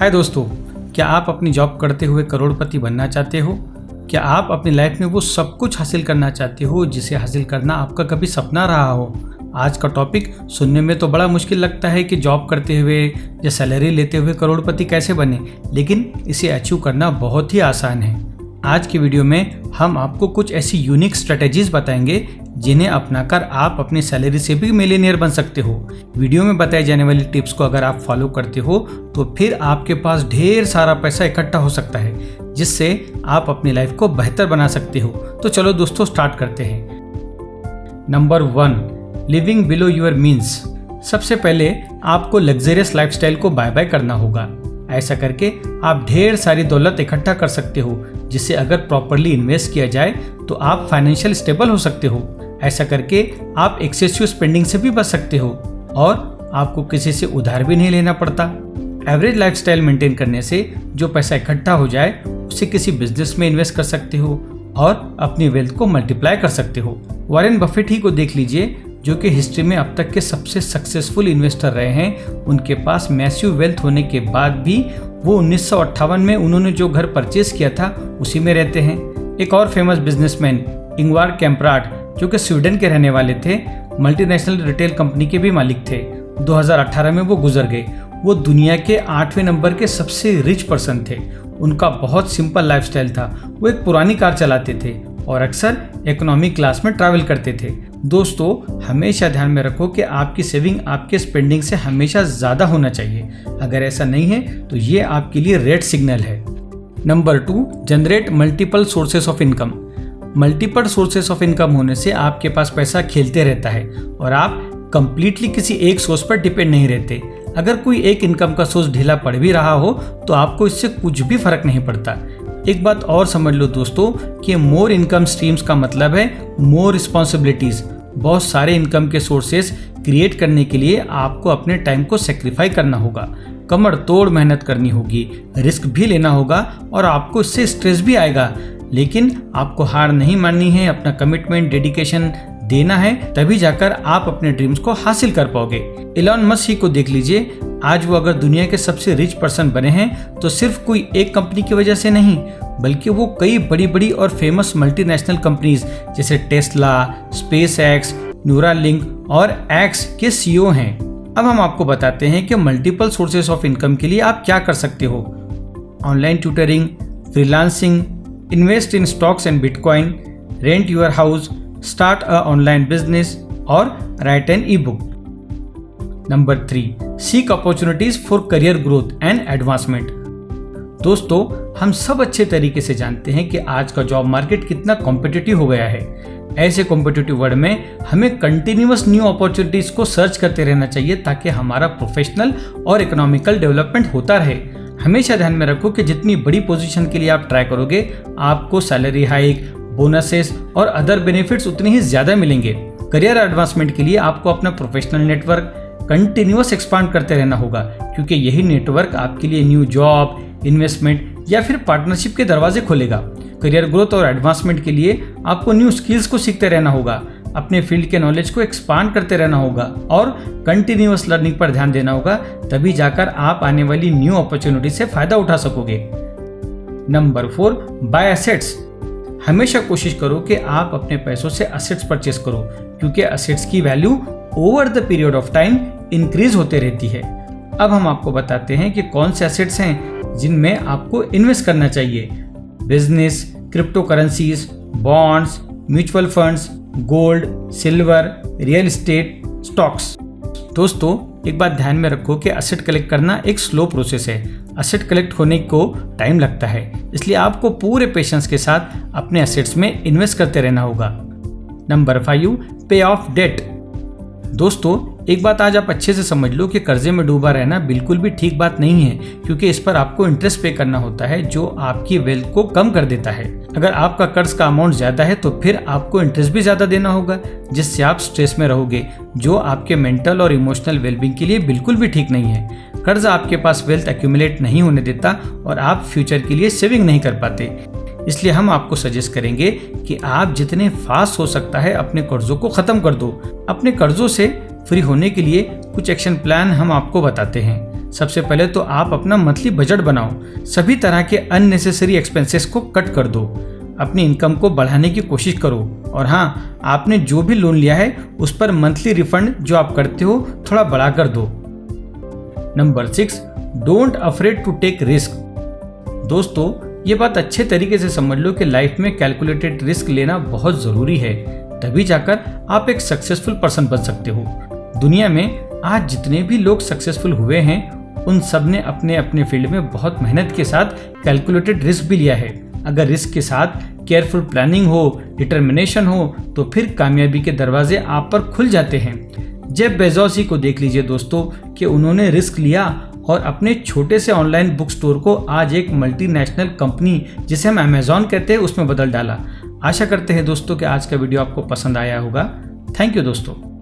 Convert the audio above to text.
हाय दोस्तों, क्या आप अपनी जॉब करते हुए करोड़पति बनना चाहते हो? क्या आप अपनी लाइफ में वो सब कुछ हासिल करना चाहते हो जिसे हासिल करना आपका कभी सपना रहा हो? आज का टॉपिक सुनने में तो बड़ा मुश्किल लगता है कि जॉब करते हुए या सैलरी लेते हुए करोड़पति कैसे बने, लेकिन इसे अचीव करना बहुत ही आसान है। आज की वीडियो में हम आपको कुछ ऐसी यूनिक स्ट्रेटेजीज बताएंगे जिन्हें अपनाकर आप अपनी सैलरी से भी मिलियनियर बन सकते हो। वीडियो में बताई जाने वाली टिप्स को अगर आप फॉलो करते हो तो फिर आपके पास ढेर सारा पैसा इकट्ठा हो सकता है, जिससे आप अपनी लाइफ को बेहतर बना सकते हो। तो चलो दोस्तों, स्टार्ट करते हैं। Number 1, living below your means. सबसे पहले आपको लग्जरियस लाइफस्टाइल को बाय बाय करना होगा। ऐसा करके आप ढेर सारी दौलत इकट्ठा कर सकते हो, जिससे अगर प्रॉपरली इन्वेस्ट किया जाए तो आप फाइनेंशियल स्टेबल हो सकते हो। ऐसा करके आप एक्सेसिव स्पेंडिंग से भी बच सकते हो और आपको किसी से उधार भी नहीं लेना पड़ता। एवरेज लाइफस्टाइल मेंटेन करने से जो पैसा इकट्ठा हो जाए उसे किसी बिजनेस में इन्वेस्ट कर सकते हो और अपनी वेल्थ को मल्टीप्लाई कर सकते हो। वॉरेन बफेट ही को देख लीजिए, जो कि हिस्ट्री में अब तक के सबसे सक्सेसफुल इन्वेस्टर रहे हैं। उनके पास मैसिव वेल्थ होने के बाद भी वो 1958 में उन्होंने जो घर परचेज किया था उसी में रहते हैं। एक और फेमस बिजनेसमैन इंगवार कैम्प्राड, जो कि स्वीडन के रहने वाले थे, मल्टीनेशनल रिटेल कंपनी के भी मालिक थे। 2018 में वो गुजर गए। वो दुनिया के 8वें नंबर के सबसे रिच पर्सन थे। उनका बहुत सिंपल लाइफस्टाइल था। वो एक पुरानी कार चलाते थे और अक्सर इकोनॉमी क्लास में ट्रैवल करते थे। दोस्तों, हमेशा ध्यान में रखो कि आपकी सेविंग आपके स्पेंडिंग से हमेशा ज़्यादा होना चाहिए। अगर ऐसा नहीं है तो ये आपके लिए रेड सिग्नल है। Number 2, generate multiple sources of income. Multiple sources of income होने से आपके पास पैसा खेलते रहता है और आप कंप्लीटली किसी एक सोर्स पर डिपेंड नहीं रहते। अगर कोई एक इनकम का सोर्स ढीला पड़ भी रहा हो तो आपको इससे कुछ भी फर्क नहीं पड़ता। एक बात और समझ लो दोस्तों कि मोर इनकम स्ट्रीम्स का मतलब है मोर रिस्पॉन्सिबिलिटीज। बहुत सारे इनकम के सोर्सेस क्रिएट करने के लिए आपको अपने टाइम को सेक्रीफाई करना होगा, कमर तोड़ मेहनत करनी होगी, रिस्क भी लेना होगा और आपको इससे स्ट्रेस भी आएगा। लेकिन आपको हार नहीं माननी है, अपना कमिटमेंट, डेडिकेशन देना है, तभी जाकर आप अपने ड्रीम्स को हासिल कर पाओगे। इलॉन मस्क ही को देख लीजिए, आज वो अगर दुनिया के सबसे रिच पर्सन बने हैं तो सिर्फ कोई एक कंपनी की वजह से नहीं, बल्कि वो कई बड़ी बड़ी और फेमस मल्टीनेशनल कंपनीज जैसे टेस्ला, स्पेस एक्स, न्यूरालिंक और एक्स के सीईओ हैं। अब हम आपको बताते हैं कि मल्टीपल सोर्सेस ऑफ इनकम के लिए आप क्या कर सकते हो। Online tutoring, freelancing, invest in stocks and bitcoin, rent your house, start a online business और write an ebook. Number 3, seek opportunities for career growth and advancement. दोस्तों, हम सब अच्छे तरीके से जानते हैं कि आज का जॉब मार्केट कितना कॉम्पिटिटिव हो गया है। ऐसे कॉम्पिटिटिव वर्ल्ड में हमें कंटिन्यूअस न्यू अपॉर्चुनिटीज को सर्च करते रहना चाहिए ताकि हमारा प्रोफेशनल और इकोनॉमिकल डेवलपमेंट होता रहे। हमेशा ध्यान में रखो कि जितनी बड़ी पोजीशन के लिए आप ट्राई करोगे, आपको सैलरी हाइक, बोनसेस और अदर बेनिफिट्स उतने ही ज्यादा मिलेंगे। करियर एडवांसमेंट के लिए आपको अपना प्रोफेशनल नेटवर्क कंटिन्यूअस एक्सपांड करते रहना होगा, क्योंकि यही नेटवर्क आपके लिए न्यू जॉब, इन्वेस्टमेंट या फिर पार्टनरशिप के दरवाजे खोलेगा। करियर ग्रोथ और एडवांसमेंट के लिए आपको न्यू स्किल्स को सीखते रहना होगा, अपने फील्ड के नॉलेज को एक्सपांड करते रहना होगा और कंटिन्यूअस लर्निंग पर ध्यान देना होगा, तभी जाकर आप आने वाली न्यू अपॉर्चुनिटी से फायदा उठा सकोगे। Number 4, buy assets. हमेशा कोशिश करो कि आप अपने पैसों से एसेट्स परचेस करो, क्योंकि एसेट्स की value over the period of time increase होते रहती है। अब हम आपको बताते हैं कि कौन से एसेट्स हैं जिनमें आपको इन्वेस्ट करना चाहिए। Business, crypto currencies, bonds, mutual funds, gold, silver, real estate, stocks. दोस्तों, एक बात ध्यान में रखो कि एसेट कलेक्ट करना एक स्लो प्रोसेस है। एसेट कलेक्ट होने को टाइम लगता है, इसलिए आपको पूरे पेशेंस के साथ अपने एसेट्स में इन्वेस्ट करते रहना होगा। नंबर 5, पे ऑफ डेट। दोस्तों, एक बात आज आप अच्छे से समझ लो कि कर्जे में डूबा रहना बिल्कुल भी ठीक बात नहीं है, क्योंकि इस पर आपको इंटरेस्ट पे करना होता है जो आपकी वेल्थ को कम कर देता है। अगर आपका कर्ज का अमाउंट ज्यादा है तो फिर आपको इंटरेस्ट भी ज्यादा देना होगा, जिससे आप स्ट्रेस में रहोगे, जो आपके मेंटल और इमोशनल वेलबींग के लिए बिल्कुल भी ठीक नहीं है। कर्ज आपके पास वेल्थ एक्यूमुलेट नहीं होने देता और आप फ्यूचर के लिए सेविंग नहीं कर पाते। इसलिए हम आपको सजेस्ट करेंगे कि आप जितने फास्ट हो सकता है अपने कर्जों को खत्म कर दो। अपने कर्जों से फ्री होने के लिए कुछ एक्शन प्लान हम आपको बताते हैं। सबसे पहले तो आप अपना मंथली बजट बनाओ। सभी तरह के अननेसेसरी एक्सपेंसेस को कट कर दो। अपनी इनकम को बढ़ाने की कोशिश करो। और हाँ, आपने जो भी लोन लिया है उस पर मंथली रिफंड जो आप करते हो थोड़ा बढ़ा कर दो। Number 6, don't afraid to take risk. दोस्तों, ये बात अच्छे तरीके से समझ लो कि लाइफ में कैलकुलेटेड रिस्क लेना बहुत ज़रूरी है, तभी जाकर आप एक सक्सेसफुल पर्सन बन सकते हो। दुनिया में आज जितने भी लोग सक्सेसफुल हुए हैं उन सब ने अपने अपने फील्ड में बहुत मेहनत के साथ कैलकुलेटेड रिस्क भी लिया है। अगर रिस्क के साथ केयरफुल प्लानिंग हो, डिटर्मिनेशन हो, तो फिर कामयाबी के दरवाजे आप पर खुल जाते हैं। जेफ बेजोस ही को देख लीजिए दोस्तों कि उन्होंने रिस्क लिया और अपने छोटे से ऑनलाइन बुक स्टोर को आज एक मल्टीनेशनल कंपनी जिसे हम अमेजॉन कहते हैं उसमें बदल डाला। आशा करते हैं दोस्तों कि आज का वीडियो आपको पसंद आया होगा। थैंक यू दोस्तों।